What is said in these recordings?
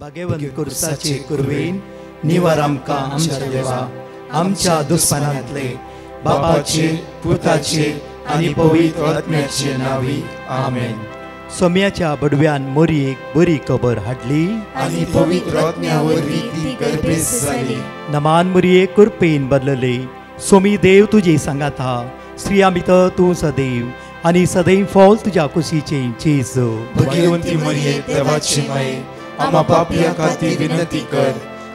भगवंत कुर्साचे कुरवेन निवार आमकां आमच्या देवा आमच्या दुस्मनांतले बापाचे पुताचे आनी पवित्र आत्म्याचे नावी आमेन. सोम्याच्या बडव्यान मोरयेक बरी खबर हाडली आनी पवित्र आत्म्या वरवीं ती गर्भेस जाली. नमान मोरये कुरपेन बदलले. सोमी देव तुजे सांगात हा. स्त्रिया भितर तूं सदैव आनी सदैव फॉल तुज्या कुशीचे चेज. भगवंती मरिये देवाची माये आम्हा पापियां खातीर विनंती कर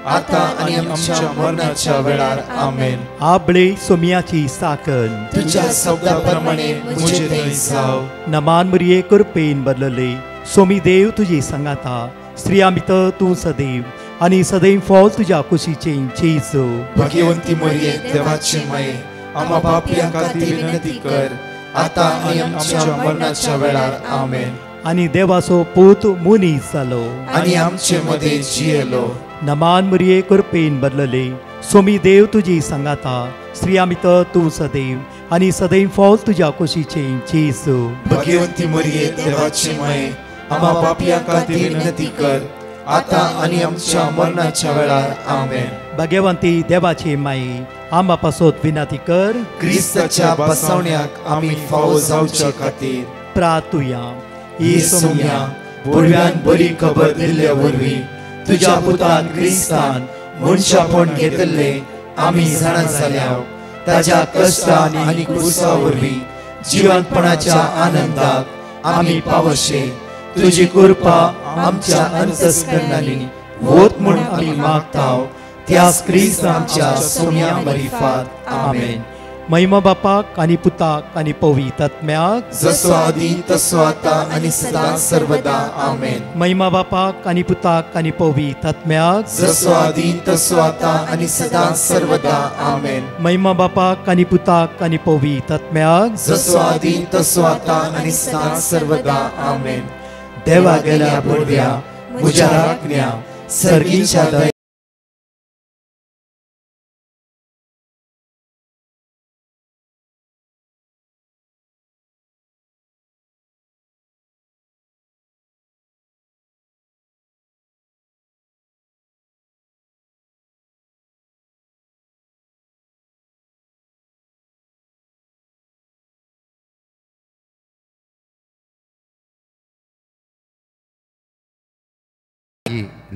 आता आनी आमच्या मरणाच्या वेळार आमेन. आबळे सोम्याची साकन तुझ्या शब्दाप्रमाणे मुझे थंय जाव. नमान मोरये कुरपेन बदलले. सोमी देव तुजे सांगात हा. स्त्रिया भितर तूं सदैव आनी सदैव फॉल तुज्या कुशीचे चेज. भगवंती मरिये देवाची माये आम्हा पापियां खातीर विनंती कर आता आनी आमच्या मरणाच्या वेळार आमेन. आनी देवाचो पूत मुनीस जालो आनी आमचे मदे जियेलो. नमान मोरये कुरपेन बदलले. सोमी देव तुजी सांगात हा. स्त्रिया भितर तूं सदैव आनी सदैव फॉल तुज्या कुशीचे चेज. भगवंती मरिये देवाची माये आम्हा पापियां खातीर विनंती कर आता आनी आमच्या मरणाच्या वेळार आमेन. भगवंती देवाचे माये आम्हा पासत विनंती कर. क्रिस्ताच्या बसवण्याक आमी फावो जावच्या खातीर प्रार्थुया. ही सोम्या बडव्यान बरी खबर दिल्ल्या वरवीं तुज्या पुतान क्रिस्तान मनशापण घेतले आमी जाणा जाल्या. ताज्या कश्टान आनी क्रुसा वरवीं जिवंतपणाच्या आनंदाक आमी पावशे. तुजी कृपा आमच्या अंतस्करणांनी वोत म्हूण आमी मागताव. त्यास क्रिस्त आमच्या सोम्या मरिफात आमेन. महिमा बापाक आनी पुताक आनी पवित्र आत्म्याक जसो आदी तसो आता आनी सदां सर्वदा आमेन. महिमा बापाक आनी पुताक आनी पवित्र आत्म्याक जसो आदी तसो आता आनी सदां सर्वदा आमेन. महिमा बापाक आनी पुताक आनी पवित्र आत्म्याक जसो आदी तसो आता आनी सदां सर्वदा आमेन. देवा गेल्या बडव्या म्हज्या राखण्या सर्गीच्या दये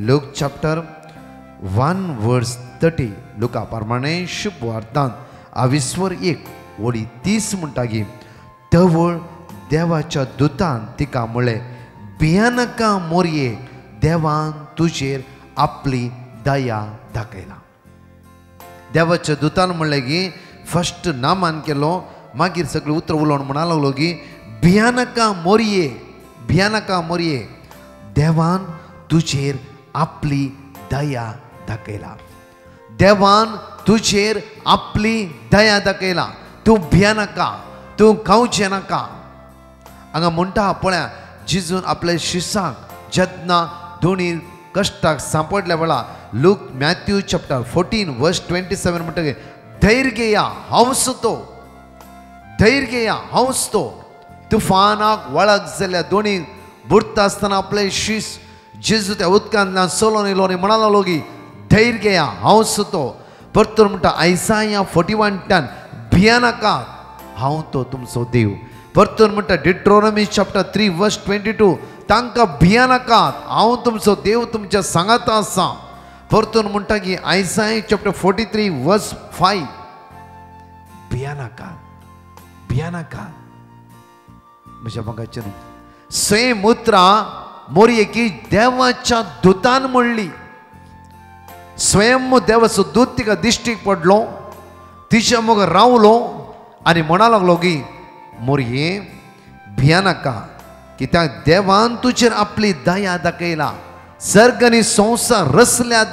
लूक चॅप्टर 1 वर्स 30 लुका प्रमाणे शुभ वार्तांत 21 वडी 30 म्हणटागी धवळ देवाच्या दुतान तिका म्हळें भियानाका मोरये देवान तुजेर आपली दया दाखयला. देवाच्या दुतान म्हणलें की फर्स्ट नामान केलो मागीर सगळें उतर उलोवन म्हणा लागलो की भियानाका मोरये देवान तुजेर आपली दया दाखयला. देवान तुजेर आपली दया दाखयला. तूं भियानाका, तूं खावचें नाका. हांगा म्हणटा पळया जिजून आपल्या शिसांक जेन्ना दोनी कश्टाक सांपडल्या वेळा लूक मॅथ्यू चॅप्टर 14 वर्स 27 म्हणटकीर धैर्य घेया हांवच तो. तुफानाक वळख जाल्या दोनी बुडता आसतना आपले शिस जेजू त्या उदकांतल्यान सोलोन येयलो आनी म्हणा लागलो की धैर्य घेया हांवच तो. परतून म्हणटा आयसाया 41:10 भियानाका हांव तो तुमचो देव. परतून म्हणटा डिट्रोनॉमी चॅप्टर 3 वर्स 22 तांकां भियानाकात हांव तुमचो देव तुमच्या सांगात आसा. परतून म्हणटा की आयसाया चॅप्टर 43 वर्स 5 भियानाका म्हज्या मगाचे सेम उतरां मोरये की देवाच्या दुतान म्हणली. स्वयं देवाचो दूत तिका दिश्टीक पडलो, तिच्या मग रावलो आनी म्हणा लागलो की मोरये भियानाका कित्याक देवान तुजेर आपली दया दाखयला. सर्ग आनी संवसार रचल्या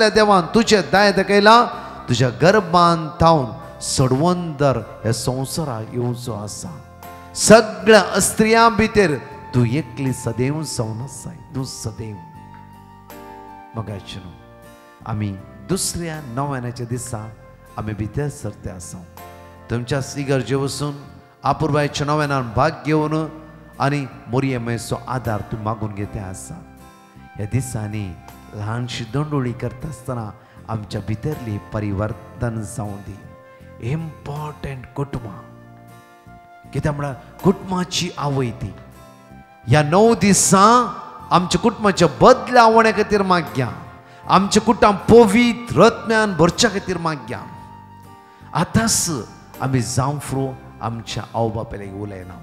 देवान तुजे दया दाखयला. तुज्या गर्भान थावन सडवंदर ह्या संवसाराक येवचो आसा. सगळ्या अस्त्रियां भितर तूं एकली सदैव जावन आसाय. तूं सदैव मगाचे आमी दुसऱ्या नव्यानाच्या दिसा आमी भितर सरते आसा. तुमच्या इगर्जे वचून आपुरबायच्या नव्यानान भाग घेवन आणि मोरयेमेचो आदार तूं मागून घेता आसा. ह्या दिसांनी ल्हानशी दंडोळी करता आसतना आमच्या भितरली परिवर्तन जावं दी. इम्पॉर्टंट कुटुंबां कित्याक म्हळ्यार कुटुंबाची आवय ती. ह्या 9 दिसां आमच्या कुटुंबाच्या बदलावणे खातीर मागया. आमच्या कुटुंब पवित्र आत्म्यान भरच्या खातीर मागया. आतांच आमी जावफ्रो आमच्या आवय बापाय लागीं उलयना,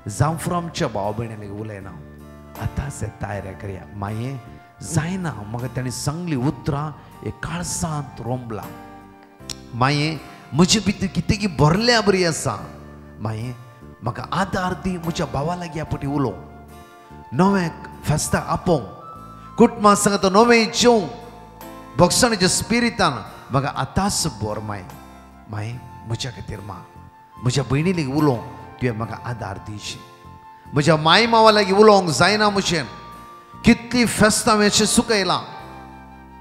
जावफ्रो आमच्या भाव भयणी लागीं उलयना. आतांच तयारी करया. माये जायना म्हाका ताणें सांगली उतरां हे काळजांत रोंबला. माये म्हजे भितर कितें भरल्या बरी आसा. माये म्हाका आदार दी. म्हज्या भावा लागीं आपटी उलोव, नवें फेस्ताक आपोवंक, कुटुंबा सांगता नवें जेवंक, भक्षणाच्या स्पिरितान म्हाका आतांच भर. माये म्हज्या खातीर म्हज्या भयणी लागीं उलोवंक तुवें म्हाका आदार दिवची. म्हज्या माय मावा लागीं उलोवंक जायना. म्हजें कितली फेस्तां अशें सुकयलां.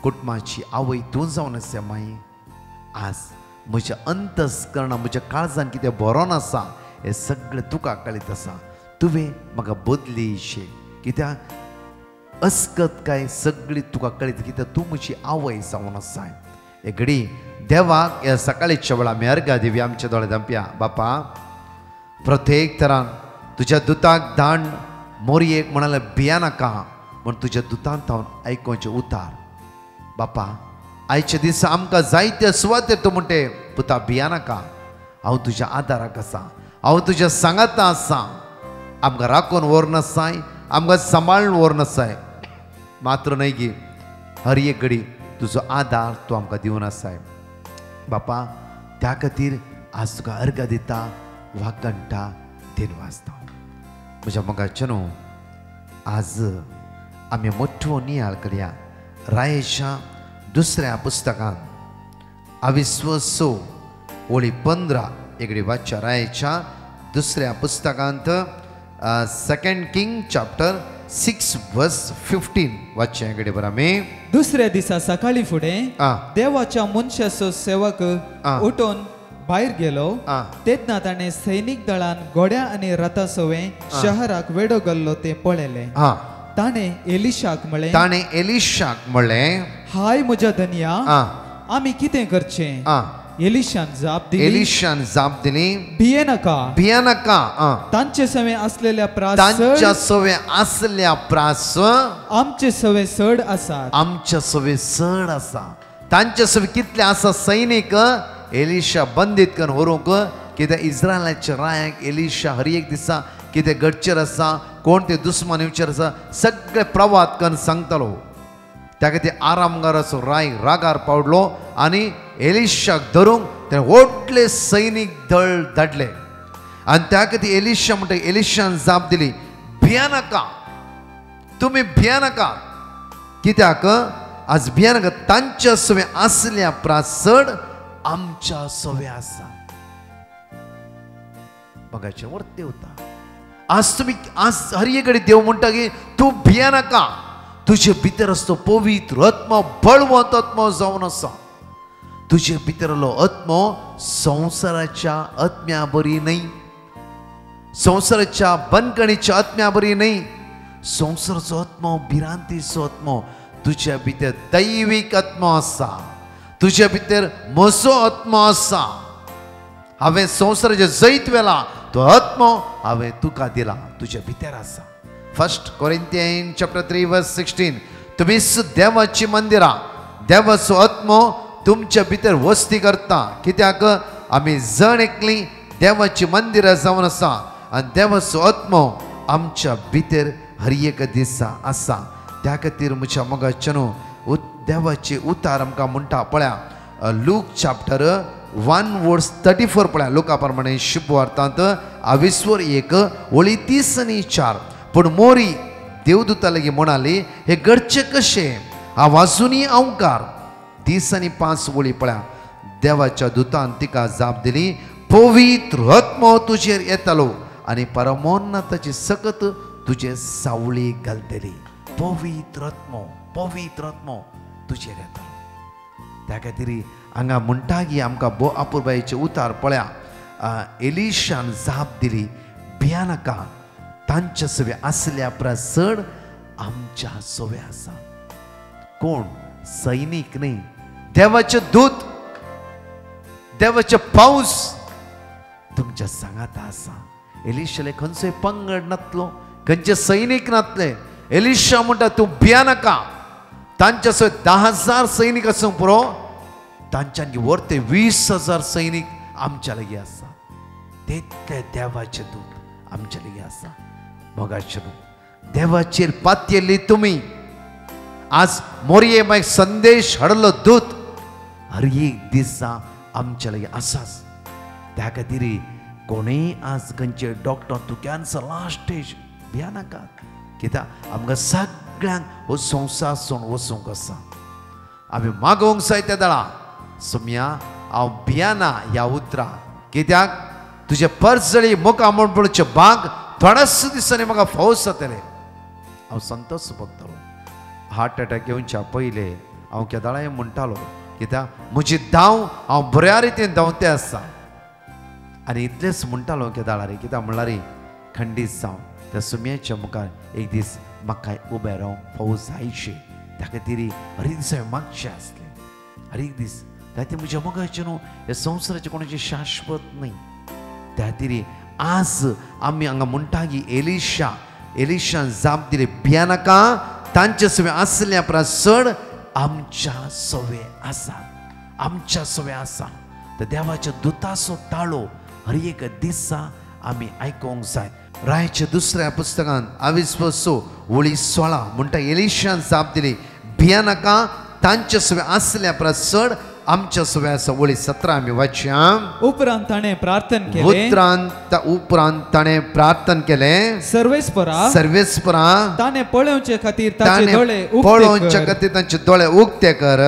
कुटुंबाची आवय तूं जावन आसा. माये आज म्हज्या अंतस्करणां म्हज्या काळजान कितें भरोन आसा हें सगळें तुका कळीत आसा. तुवें म्हाका बदलीशें. कित्याक अस्कत काय सगळी तुका कळीत. कित्याक तूं म्हजी आवय जावन आसा. हे घडी देवाक ह्या सकाळीच्या वेळा आमी अर्घ दिवया. आमचे दोळे धांपया. बापा, प्रत्येक तरान तुज्या दुताक धाड. मोरयेक म्हणालें भिया नाका म्हण तुज्या दुतांत हांव आयकोवचें उतार. बापा, आयच्या दिसा आमकां जायत्या सुवातेर तूं म्हणटे पुता भिया नाका, हांव तुज्या आदाराक आसा, हांव तुज्या सांगाता आसा. आमकां राखून व्हरनासाय, आमकां सांबाळून व्हरनासाय. मात्र न्हय गी हर एक घडी तुजो आदार तूं आमकां दिवन आसाय. बापा, त्या खातीर आज तुका अर्घ दिता, वाकंटा दिन वाजता. म्हज्या मोगाचे न्हू, आज आमी मोठो नियाळ करया. रायेच्या 2ऱ्या पुस्तकान 22 ओळी 15 एगडी वाच्या. रायेच्या 2ऱ्या पुस्तकांत 2 किंग चॅप्टर 6 वर्स 15 वाच्या. एगडी बरं आमी 2ऱ्या दिसा सकाळी फुडें देवाच्या मनशाचो सेवक उठून भायर गेलो. तेन्ना ताणें सैनीक दळान घोड्या आनी रथा सवे शहराक वेडो गेल्लो ते पळयले. ताणें एलिशाक म्हणलें, हाय म्हज्या धन्या, आमी कितें करचें? एलिशान जाप दिली, भिये नाका. तांचे सवे असलेल्या प्रास आमचे सवे चड आसा. तांचे सवे कितले आसा? सैनीक एलिशा बंदीत करून व्हरूंक. कित्याक इस्रायलाच्या रायाक एलिशा हर एक दिसा कितें घडचेर आसा, कोण ते दुस्मान येवचेर आसा, सगळे प्रवाद करून सांगतालो. त्या खातीर आरामगाराचो राय रागार पावडलो आनी एलिशाक धरूंक तेणें व्हडले सैनीक दळ धाडले. आनी त्या खातीर एलिशा म्हणटा, एलिशान जाप दिली, भिया नाका, तुमी भिया नाका. कित्याक आज भिया नाका, तांच्या सवे आसल्या प्रासड आमच्या सवे आसा. बघायचे वर देवता. आज तुम्ही आज हर एक कडेन देव म्हणटा की तूं भिया नाका. तुजे भितर असतो पवित्र आत्मा, बळवंत आत्मा जावन आसा. तुजे भितरलो आत्मा संवसाराच्या आत्म्या बरी न्हय, संवसाराच्या बंदकणीच्या आत्म्या बरी न्हय. संवसाराचो आत्मा भिरांतीचो आत्मा. तुज्या भितर दैवीक आत्मा आसा. तुज्या भितर म्हजो आत्मा आसा. हांवें संवसाराचे जैत वेला तो आत्मा हांवें तुका दिला, तुज्या भितर आसा. 1 Corinthians chapter 3 verse 16. तुम्ही देवाची मंदिरां, देवाचो आत्मा तुमच्या भितर वस्ती करता. कित्याक आमी जण एकली देवाची मंदिरां जावन आसा आनी देवाचो आत्मा आमच्या भितर हर एक दिसा आसा. त्या खातीर म्हज्या मोगाचेनो देवाचे उतार आमकां म्हणटा पळया. लूक चॅप्टर 1 वर्स 34 पळया. लोका प्रमाणे शुभवार्तांत 22 ओळी 30 आनी 4. पूण मोरी देवदूता लागीं म्हणाली, हे घडचे कशे? आवाजूनी आवकार. 30 आनी 5 ओळी पळया. देवाच्या दुतान तिका जाप दिली, पवित्र आत्मा तुजेर येतलो आनी परमोन्नताची सकत तुजे सावळी घालतली. पवित्र आत्मा तुजेर येतलो. त्या खातीर हांगा म्हणटा की आमकां बो अपुरबायेचे उतार पळया. एलिशान जाप दिली, भिया नाका, तांच्या सवे असल्या प्रसड आमच्या सवे आसा. कोण? सैनिक नाही, देवाचे दूत, देवाचे पाऊस तुमच्या सांगात आसा. एलिशाले खंयचोय पंगड नातलो, खंयचे सैनिक नातले. एलिशा म्हणटा तूं भिया नाका. तांच्या सवे 10,000 सैनिक आसूं पुरो, तांच्यानी वरते 20,000 सैनिक आमच्या लागीं आसा. तितले देवाचे दूत आमच्या लागीं आसा. मोगाचेर देवाचेर पातयेली तुमी. आज मोरयेमाक संदेश हाडलो दूत हर एक दिसा आमच्या लागीं आसाच. त्या खातीर कोणेय आज खंयचे डॉक्टर तूं कॅन्सर लास्ट स्टेज भिया नाका. कित्याक आमकां सगळ्यांक हो संवसार सोडून वचूंक आसा. आमी मागोवंक जाय त्या दाळा. सोम्या हांव भियाना ह्या उतरां, कित्याक तुजे परजळी मोका म्हणचे भाग थोड्याच दिसांनी म्हाका फावस जातले. हांव संतोष भोगतलो. हार्ट अटॅक येवच्या पयले हांव केदाळे म्हणटालो, कित्याक म्हजी धांव हांव बऱ्या रितीन धांवते आसा. आनी इतलेंच म्हणटालो केदाळारी, कित्याक म्हणल्यार खंडीत जावं त्या सुम्याच्या मुखार एक दीस म्हाका उबें रावंक फावस जायचे. त्या खातीर हर एक दीस हांवें मागचें आसलें. हर एक दीस त्या खातीर म्हज्या मोगाचें न्हू हे संवसाराचें कोणाचें शाश्वत न्ही. त्या खातीर आज आमी हांगा म्हणटा की एलिशान जाप दिली, भिया नाका. तांचे सवे असल्या प्रसड आमच्या सवे आसा. आमच्या सवे आसा. तर देवाच्या दुताचो ताळो हर एक दिसा आमी आयकोंक जाय. रायच्या दुसऱ्या पुस्तकान 22:16 म्हणटा एलिशान जाप दिली, भिया नाका. तांचे सवे असल्या प्रसड आमच्या सवे आसा. 17 आमी वाचया. उपरांत ताणें प्रार्थना केली. उपरांत ताणें प्रार्थना केलें. सर्वेस्परा ताणें पळोवचे खातीर ताचे दोळे पळोवचे खातीर तांचे दोळे उक्ते कर.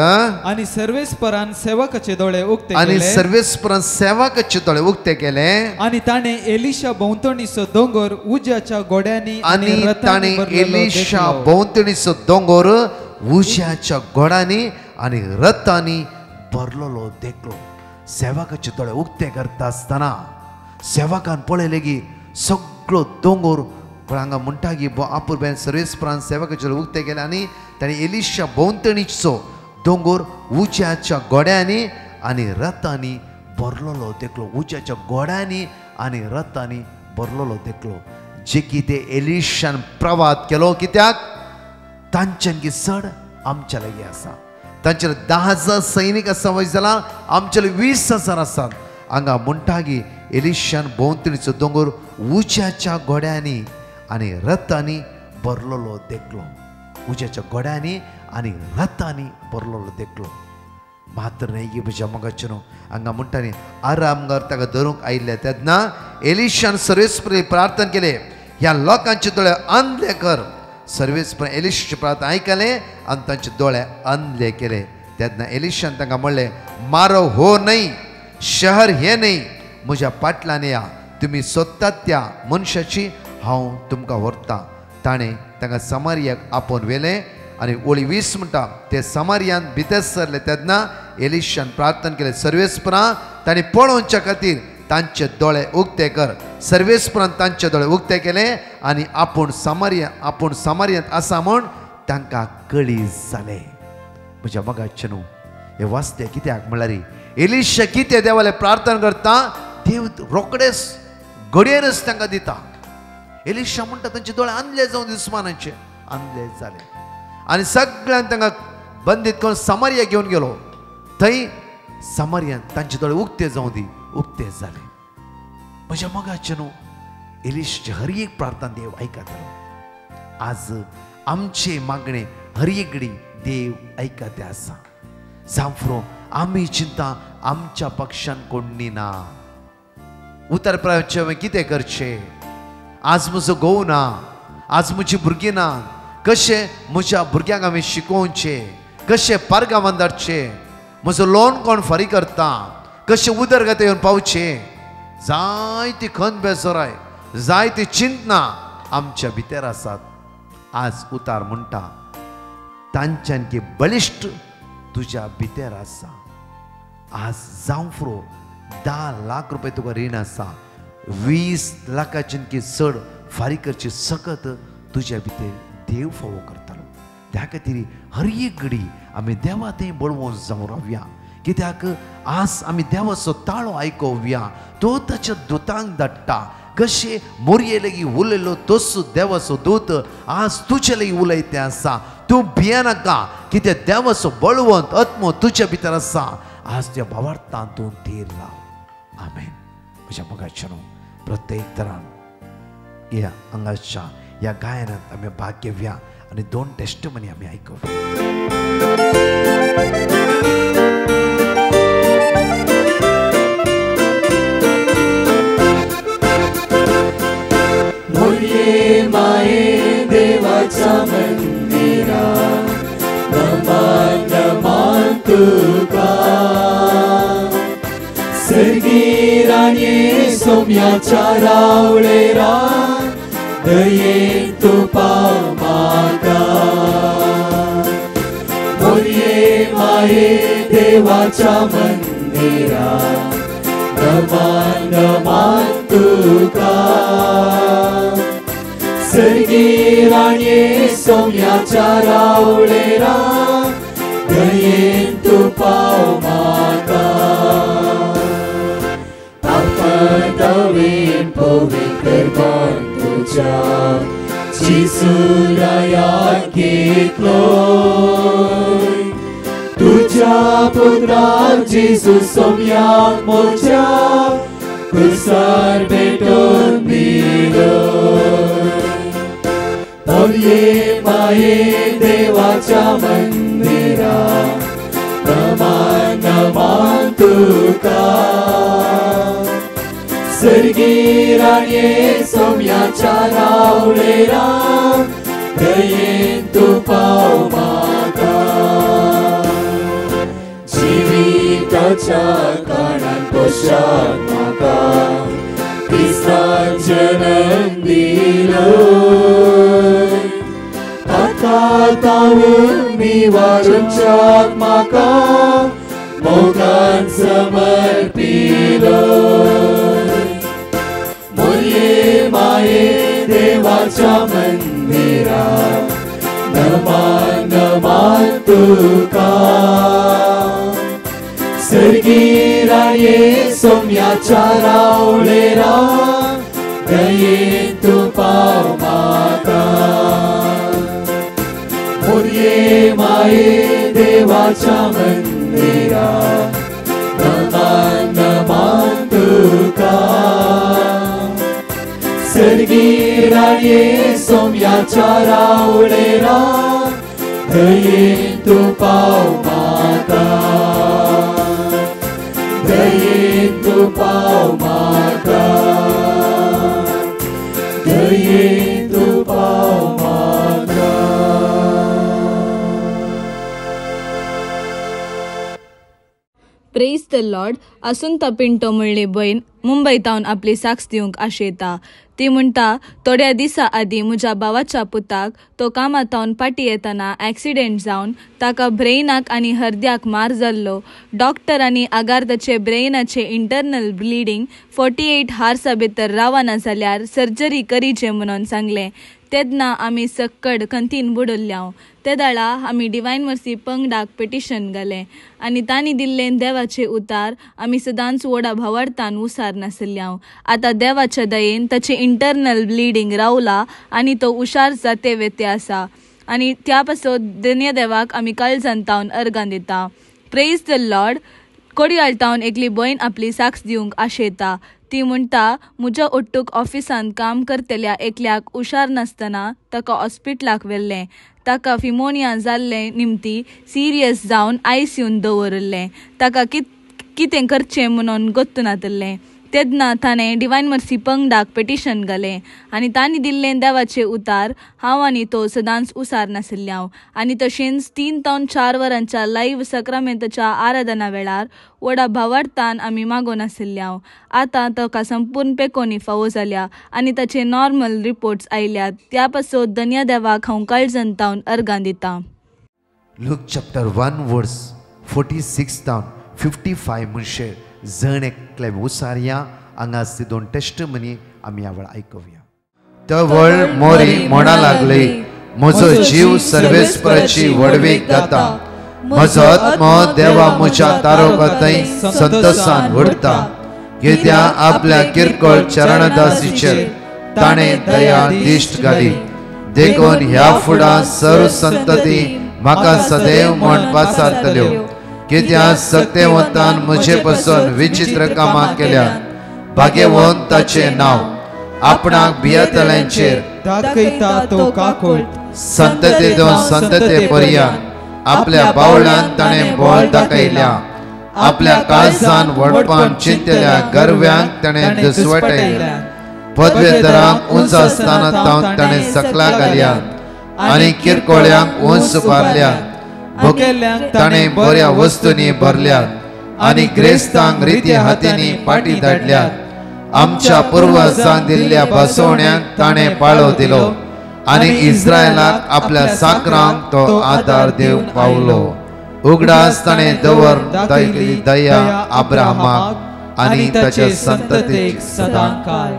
आनी सर्वेस्परान सेवकाचे दोळे उक्ते आनी केले. सर्वेस्परान सेवकाचे दोळे उक्ते केले. आनी ताणें एलिशा भोंवतणीचो दोंगर उज्याच्या गोड्यांनी आनी ताणें एलिशा भोंवतणीचो दोंगर उज्याच्या गोडांनी आनी रथांनी भरलोलो देखलो. सेवकाचे दोळे उक्ते करता आसतना सेवकान पळयलें की सगळो दोंगर हांगा म्हणटा की आपुरब्यान सर्वेस्परान सेवकाचे दोळे उक्ते केले. आनी ताणें एलिशा भोंवतणीचो दोंगर उज्याच्या गोड्यांनी आनी रथांनी भरलोलो देखलो. उज्याच्या गोड्यांनी आनी रथांनी भरलोलो देखलो. जे कितें एलिशान प्रवाद केलो, कित्याक तांच्यान की चड आमच्या लागीं आसा. तांचे 10,000 सैनीक आसा वय जाल्यार आमचे 20,000 आसात. हांगा म्हणटा की एलिशान भोंवतणीचो दोंगर उज्याच्या गोड्यांनी आनी रथांनी भरलोलो देखलो. उज्याच्या गोड्यांनी आनी रथांनी भरलोलो देखलो. मात्र न्ही की म्हज्या मोगाचें न्हू. हांगा म्हणटा न्ही आरामगार ताका धरूंक आयिल्ले तेन्ना एलिशान सर्वेस्परी प्रार्थना केले, ह्या लोकांचे दोळे अंधले कर. सर्वेस्परान एलिशाची प्रार्थना आयकले आनी तांचे दोळे अंधले केले. तेन्ना एलिशान तांकां म्हणलें, मारो हो न्हय, शहर हे न्हय, म्हज्या फाटल्यान या. तुमी सोदतात त्या मनशाची हांव तुमकां व्हरतां. ताणें तांकां समारियाक आपोवन व्हेलें. आनी 20 म्हणटा ते समारियान भितर सरले तेन्ना एलिशान प्रार्थना केले, सर्वेस्परा ताणें पळोवच्या खातीर तांचे दोळे उक्ते कर. सर्वेस्परान तांचे दोळे उक्ते केले आनी आपूण समारियांत आसा म्हूण तांकां कळीत जालें. म्हज्या मोगाचें न्हू हे वाचते कित्याक म्हळ्यार एलिशा कितें देवाले प्रार्थना करता, देव रोकडेच घडयेनच तांकां दिता. एलिशा म्हणटा तांचे दोळे अंधले जावन दुस्मानाचे अंधले जाले आनी सगळ्यांक तांकां बंदीत करून समारिया घेवन गेलो. थंय समारियान तांचे दोळे उक्ते जावं दी उक्ते जाले. म्हज्या मोगाचें न्हू एलिशाची हर एक प्रार्थना देव आयकतालो. आज आमचे मागणे हर एक घडी देव आयकते आसा. जावं आमी चिंता आमच्या पक्षान कोणी ना, उतर प्रवचे कितें करचें, आज म्हजो घोव ना, आज म्हजी भुरगीं ना, कशें म्हज्या भुरग्यांक हांवें शिकोवचें, कशें पारगांवान धाडचें, म्हजो लोन कोण फारीक करता, कशें उदरगत येवन पावचें. जायती खंत बेसोराय जायती चिंतना आमच्या भितर आसात. आज उतार म्हणटा तांच्यान की बलिश्ट तुज्या भितर आसा. आज जावं 10 लाख रुपया तुका रीण आसा, 20 लाखाच्यान की चड फारीक करची सकत तुझ्या भितर देव फावो करतालो. त्या खातीर हर एक घडी आमी देवा थंय बळवून जावं रावया. कित्याक आज आमी देवाचो ताळो आयकोवया. तो ताच्या दुतांक धाडटा. कशे मोरये लेगीत उलयलो तसो देवाचो दूत आज तुजे लेगीत उलयते आसा. तूं भियेनाका कित्याक देवाचो बळवंत आत्मो तुज्या भितर आसा. आज त्या भावार्थान तूं थीर राव. आमेन. म्हज्या मोगाचें प्रत्येक तरान ह्या हांगाच्या ह्या गायनांत आमी भाग घेवया आनी 2 टेस्टमनी आमी आयकुया. मोरये माये देवाच्या मंदिरात नमन नमन तुका. सर्गी राणये सोम्याच्या रावळेरा दयेन तूं पाव म्हाका. मोरये माये देवाच्या मंदिरात नमन नमन तुका. सर्गी राणये सोम्याच्या रावळेरा दयेन तूं पाव म्हाका. आपदावेन पवित्र तुझ्या जिसूरायान घेतलो. तुझ्या पुत्राक जिसू सोम्याक मोच्या कुसार भेटून दिलो. मोरये माये देवाच्या मंदिरात नमन नमन तुका. सर्गी राणये सोम्याच्या रावळेरा दयेन तूं पाव म्हाका. जिविताच्या काळान पोशाक म्हाका क्रिस्तान जन्म दिलो. आतां तावून निवारच्याक म्हाका मोगान समर्पिलो. मोरये माये देवाच्या मंदिरात नमन नमन तुका. सर्गी राणये सोम्याच्या रावळेरा दयेन तूं पाव म्हाका. मोरये माये देवाच्या मंदिरात नमन नमन तुका. सर्गी राणये सोम्याच्या रावळेरा दयेन तूं पाव म्हाका. दयेन तूं पाव म्हाका. दयेन तूं पाव म्हाका. Praise the Lord. Assunta Pinto म्हणली बहीण मुंबयतावन आपली साक्ष दिवंक आशेता. ती म्हणटा, थोड्या दिसा आदीं म्हज्या भावाच्या पुताक तो कामातावन पाटी येतना ॲक्सिडेंट जावन ताका ब्रेनाक आनी हृदयाक मार जाल्लो. डॉक्टरांनी आगार ताचे ब्रेनाचे इंटरनल ब्लिडींग 48 हार्सा भितर रावना जाल्यार सर्जरी करीचे म्हणून सांगलें. तेदना आमी सक्कड खंतीन बुडल्ल्या. ते दाळा आमी डिवायन मर्सी पंगडाक पिटिशन घालें आनी तांणी दिल्लें देवाचे उतार आमी सदांच व्हडा भावार्थान उसार नासल्या. आतां देवाच्या दयेन ताचें इंटरनल ब्लिडींग रावला आनी तो हुशार जाते वेते आसा. आनी त्या पासत देवाक आमी काळजांतावन अर्गां दिता. Praise the Lord. कोडयाळतावन एकली भयण आपली साक्ष दिवंक आशेता. ती म्हणटा, म्हज्या ओट्टूक ऑफिसान काम करतल्या एकल्याक हुशार नासतना ताका हॉस्पिटलाक व्हेल्लें. ताका फिमोनिया जाल्ले निमती सिरियस जावन ICUन दवरल्लें. ताका कितें करचें म्हणून गोत्तू नातल्लें. तेदना ताणें डिवायन मर्सी पंगडाक पिटिशन घालें आनी तांणी दिल्लें देवाचें उतार हांव आनी तो सदांच उसार नासल्या. आनी तशेंच 3 ते 4 वरांच्या लायव्ह सक्रामेंताच्या आराधना वेळार व्हडा भावार्थान आमी मागोन आसल्या. आतां ताका संपूर्ण पेकोनी फावो जाल्या आनी ताचे नॉर्मल रिपोर्ट्स आयल्यात. त्या पासत धन्य देवाक हांव काळजांतावन अर्गां दिता. लूक चॅप्टर 1 वर्स 46 down 55 म्हणशे जण एकले उसारया हांगा 2 टेस्टमनी आमी ह्या वेळा आयकुया. तवळ मोरी म्हणा लागले, म्हजो जीव सर्वेस्पराची वडवीक जाता, म्हजो आत्मो देवा म्हज्या तारोकातय संतोषान उरता. कित्या आपल्या किरकोळ चरणदासीचेर ताणें दया दिश्ट घाली. देखून ह्या फुडा सर्व संतती म्हाका सदैव म्हण पासारतल्यो. कित्या सत्यवंतान म्हजे पासून विचित्र कामां केल्यात. भाग्यवंताचे नांव आपणाक भियेतल्यांचेर दाखयता तो काकोळट. संततेतून संतते पर्यंत आपल्या बावळान ताणें बोल दाखयल्या. आपल्या काळजान वडपान चिंतल्या गर्व्यांक ताणें दुसवटयल्या. पदवेतरांक उंच आसतना ताणें सकला घाल्या आनी किरकोळ्यांक उंच उबारल्या. ताणें बऱ्या वस्तूंनी भरल्यात आनी ग्रेस्तांक रिती हातींनी पाटी धाडल्यात. आमच्या पुर्वजांक दिल्ल्या बसवण्यांक ताणें पाळो दिलो आनी इस्रायलाक आपल्या साकरांक तो आदार दिवंक पावलो. उगडास ताणें दवरली दया अब्राहमाक आनी ताच्या संततीक सदांकाळ.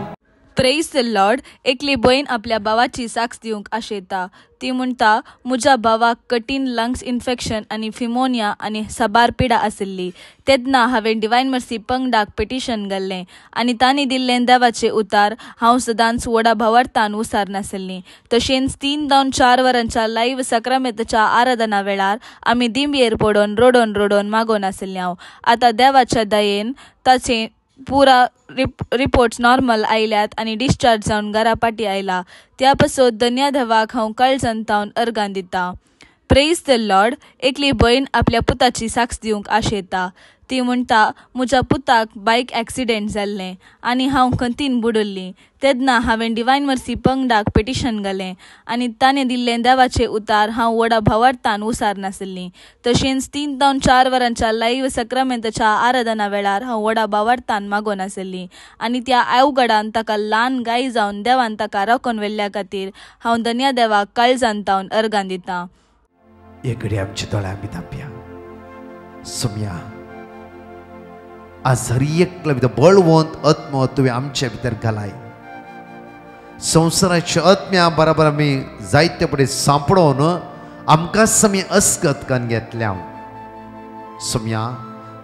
Praise the Lord. एकली बहीण आपल्या भावाची साक्ष दिवंक आशेता. ती म्हणटा, म्हज्या भावाक कठीण लंग्स इन्फेक्शन आनी फिमोनिया आनी साबार पिडा आशिल्ली. तेन्ना हांवें डिवायन मर्सी पंगडाक पिटिशन घाल्लें आनी तांणी दिल्लें देवाचे उतार हांव सदांच व्हडा भावार्थान उसार नासली. तशेंच 3 जावन 4 वरांच्या लायव्ह सक्रामेंताच्या आराधना वेळार आमी दिंबयेर पडोवन रोडोन मागोन आशिल्ली. हांव आतां देवाच्या दयेन ताचे पुरा रिपोर्ट्स नॉर्मल आयल्यात आनी डिस्चार्ज जावन घरा पाटी आयला. त्या पासून धन्य देवाक हांव काळजांतावन अर्गां दिता. Praise the Lord. एकली बहीण आपल्या पुताची साक्ष दिवंक आशेता. ती म्हणटा, म्हज्या पुताक बायक ॲक्सिडेंट जाल्लें आनी हांव खंतीन बुडल्ली. तेन्ना हांवें डिवायन मर्सी पंगडाक पिटिशन घालें आनी ताणें दिल्लें देवाचें उतार हांव व्हडा भावार्थान उसार नासली. तशेंच 3 जावन 4 वरांच्या लायव्ह सक्रामेंताच्या आराधना वेळार हांव व्हडा भावार्थान मागोन आसली आनी त्या अवघडान ताका ल्हान गाय जावन देवान ताका राखून व्हेल्ल्या खातीर हांव धन्य देवाक काळजांतावन अर्गां दिता. एक घडी आमच्या दोळ्यां भितर तापया. सुम्या आज हर एकल्या भितर बळवंत आत्मो तुवें आमच्या भितर घालाय. संवसाराच्या आत्म्या बरोबर आमी जायते फुडें सांपडोवन आमकांच आमी अस्कत करून घेतल्या. सुम्या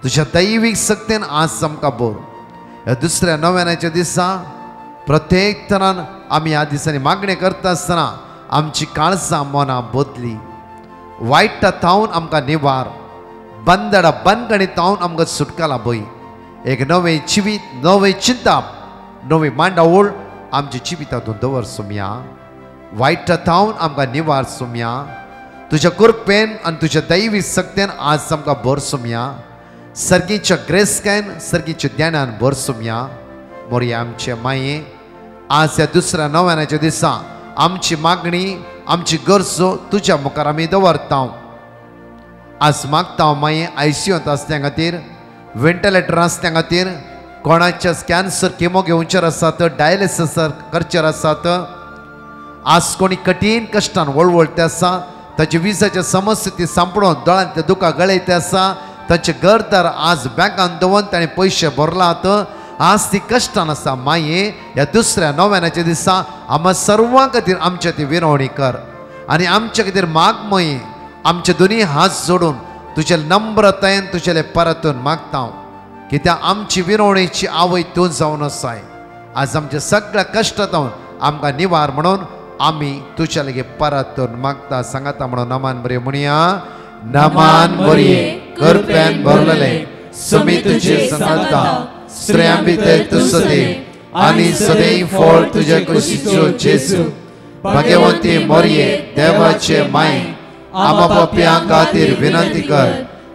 तुज्या दैवीक सक्तीन आज आमकां बोर. ह्या दुसऱ्या नव्यानाच्या दिसा प्रत्येक तरान आमी ह्या दिसांनी मागणी करता आसतना आमची काळजां मनां बदली. वायटा तावन आमकां निवार, बंदडा बंदगणी तावन आमकां सुटका भय. एक नवें जिवीत, नवें चिंता, नवी मांडावळ आमच्या जिवितांतून दवर सुम्या. वायटा तावन आमकां निवार सुम्या. तुज्या कृपेन आनी तुज्या दैवी सक्तेन आज आमकां भर सुम्या. सर्गीच्या ग्रेस्कायन, सर्गीच्या ध्यानान भर सुम्या. मोरया आमचे माये, आज ह्या दुसऱ्या नव्यानाच्या दिसा आमची मागणी, आमची गरजो तुज्या मुखार आमी दवरता. आज मागता माये ICUंत आसल्या खातीर, वेंटिलेटर आसल्या खातीर, कोणाच्या कॅन्सर केमो घेवचेर आसात, डायलिसीस करचेर आसात, आज कोणी कठीण कश्टान वळवळते आसा, ताचे विजाच्या समस्या ती सांपडोवन दोळ्यांतले दुकां गळयते आसा, ताचे घरदार आज बँकान दवरून ताणें पयशे भरलात. आज ती कश्टान आसा माये. ह्या दुसऱ्या नव्यानाच्या दिसा आम्हा सर्वां खातीर आमच्या ती विनवणी कर आनी आमच्या खातीर माग मये. आमचे दोनी हात जोडून तुजे नम्रतायेन तुजेले परतून मागता. कित्याक आमची विनवणेची आवय तूं जावन आसाय. आज आमच्या सगळ्या कश्टांतून आमकां निवार म्हणून आमी तुज्या लागीं परतून मागता. सांगाता म्हणून नमान बरे म्हणया. नमान बरे करप्यान भरलेले सुमी तुजे संगता, स्त्रियां भितर तूं सदैव आनी सदैव फळ तुज्या कुशीचो जेजू. भाग्यवंती मोरये देवाचे माये, आम्हा पाप्यां खातीर विनंती कर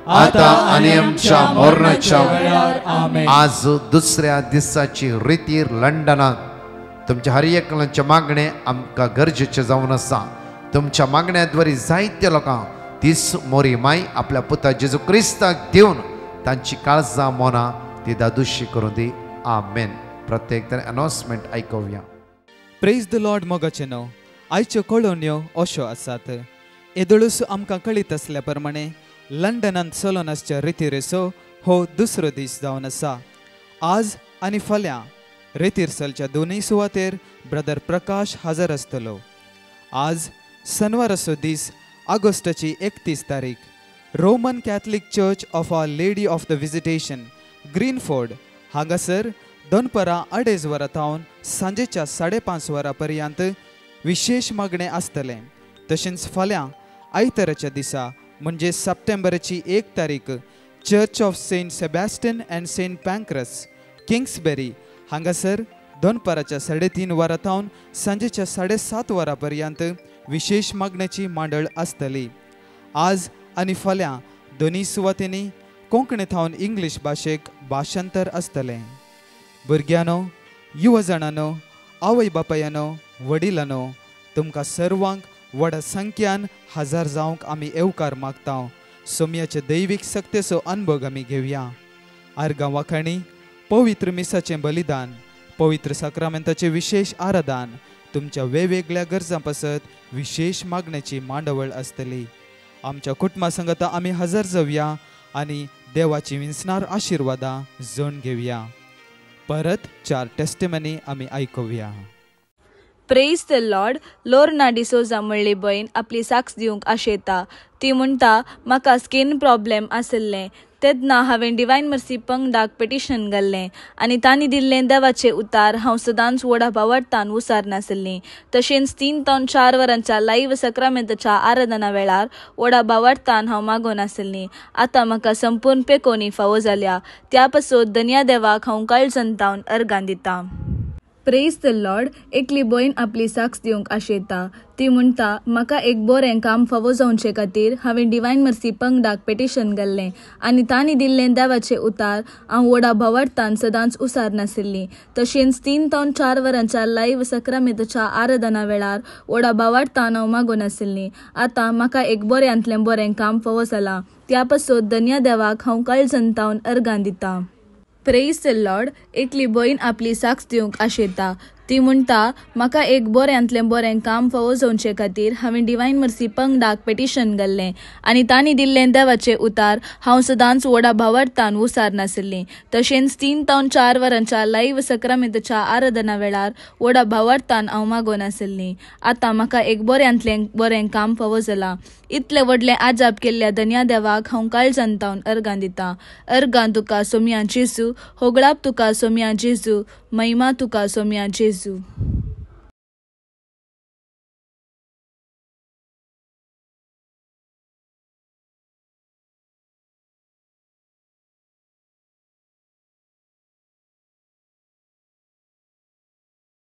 आता आनी आमच्या मरणाच्या वेळार. आमेन. आज दुसऱ्या दिसाची रितीर लंडनात तुमच्या हर एकल्याच्या मागणे आमकां गरजेचे जावन आसा. तुमच्या मागण्याद्वारे जायत्या लोकांक तीच मोरी माय आपल्या पुता जेजू क्रिस्ताक दिवन तांची काळजां मनां ती दादुशी करून दी. आमेन. प्रत्येक तरी अनाउन्समेंट आयकुया. Praise the Lord. मोगाचे न्हू आयच्यो कळोवण्यो अश्यो आसात. येदळूस आमकां कळीत असल्या प्रमाणे लंडनांत सोलोनासच्या रितीरेचो हो दुसरो दीस जावन आसा. आज आनी फाल्यां रेतीरसलच्या दोनूय सुवातेर ब्रदर प्रकाश हजर आसतलो. आज शनिवार असो दीस ऑगस्टाची 31 तारीख Roman Catholic Church of Our Lady of the Visitation Greenford हांगासर दनपरां 2:30 वरां सांजेच्या 5:30 वरां पर्यंत विशेष मागणें आसतलें. तशेंच फाल्यां आयताराच्या दिसा म्हणजे सप्टेंबराची 1 तारीख Church of Saint Sebastian and Saint Pancras Kingsbury हांगासर दनपराच्या 3:30 वरां सांजेच्या 7:30 वरां पर्यंत विशेष मागण्याची मांडळ आसतली. आज आनी फाल्यां दोनी सुवातींनी कोंकणींतल्यान इंग्लीश भाशेक भाशांतर आसतलें. भुरग्यांनो, युवजणांनो, आवय बापायांनो, वडिलांनो, तुमकां सर्वांक व्हडा संख्यान हजार जावंक आमी येवकार मागता. सोमयाचे दैवीक सक्तेचो अनुभव आमी घेवया. आर्गां वाखाणी, पवित्र मिसाचें बलिदान, पवित्र साक्रामेंताचें विशेष आराधन, तुमच्या वेगवेगळ्या गरजां पासत विशेष मागण्याची मांडवळ आसतली. आमच्या कुटुंबा संगत आमी हजर जावया आनी देवाची विंसणार आशिर्वादां जण घेवया. परत 4 टेस्टिमनी आमी आयकुया. Praise the Lord. Lorna D'Souza म्हणली बहीण आपली साक्ष दिवंक आशेता. ती म्हणटा, म्हाका स्किन प्रॉब्लेम आसलें तेन्ना हांवें डिवायन मर्सी पंगडाक पिटिशन घाल्लें आनी तांणी दिल्लें देवाचें उतार हांव सदांच व्हडा भावार्थान उसार नासलीं. तशेंच 3 ते 4 वरांच्या लायव्ह सक्रामेंताच्या आराधना वेळार व्हडा भावार्थान हांव मागोन आसलीं. आतां म्हाका संपूर्ण पेकोनी फावो जाल्या. त्या पासून धन्या देवाक हांव काळजंतावन अर्गां दितां. Praise the Lord. एकली बहीण आपली साक्ष दिवंक आशेता. ती म्हणटा, म्हाका एक बरें काम फावो जावचे खातीर हांवें डिवायन मर्सी पंगडाक पिटिशन घाल्लें आनी तांणी दिल्लें देवाचें उतार हांव व्हडा भावार्थान सदांच उसार नासलीं. तशेंच 3 ते 4 वरांच्या लायव्ह सक्रामेंताच्या आराधना वेळार व्हडा भावार्थान हांव मागोन आसलीं. आतां म्हाका एक बऱ्यांतलें बरें काम फावो जालां. त्या पासून धन्या देवाक हांव काळजंतावन अर्गां दितां. Praise the Lord. एकली बहीण आपली साक्ष दिवंक आशेता. ती म्हणटा, म्हाका एक बऱ्यांतलें बरें काम फावो जावचे खातीर हांवें डिवायन मर्सी पंगडाक पिटिशन घाल्लें आनी तांणी दिल्लें देवाचें उतार हांव सदांच व्हडा भावार्थान उसार नासलीं. तशेंच 3 ते 4 वरांच्या लायव्ह सक्रामेंताच्या आराधना वेळार व्हडा भावार्थान हांव मागोन आसलीं. आतां म्हाका एक बऱ्यांतलें बरें काम फावो जालां. इतलें व्हडलें आजाप केल्ल्या धन्या देवाक हांव काळजंतावन अर्गां दितां. अर्गां तुका सोम्या जेजू, होगळाप तुका सोम्या जेजू, महिमा तुका सोम्या जेजू.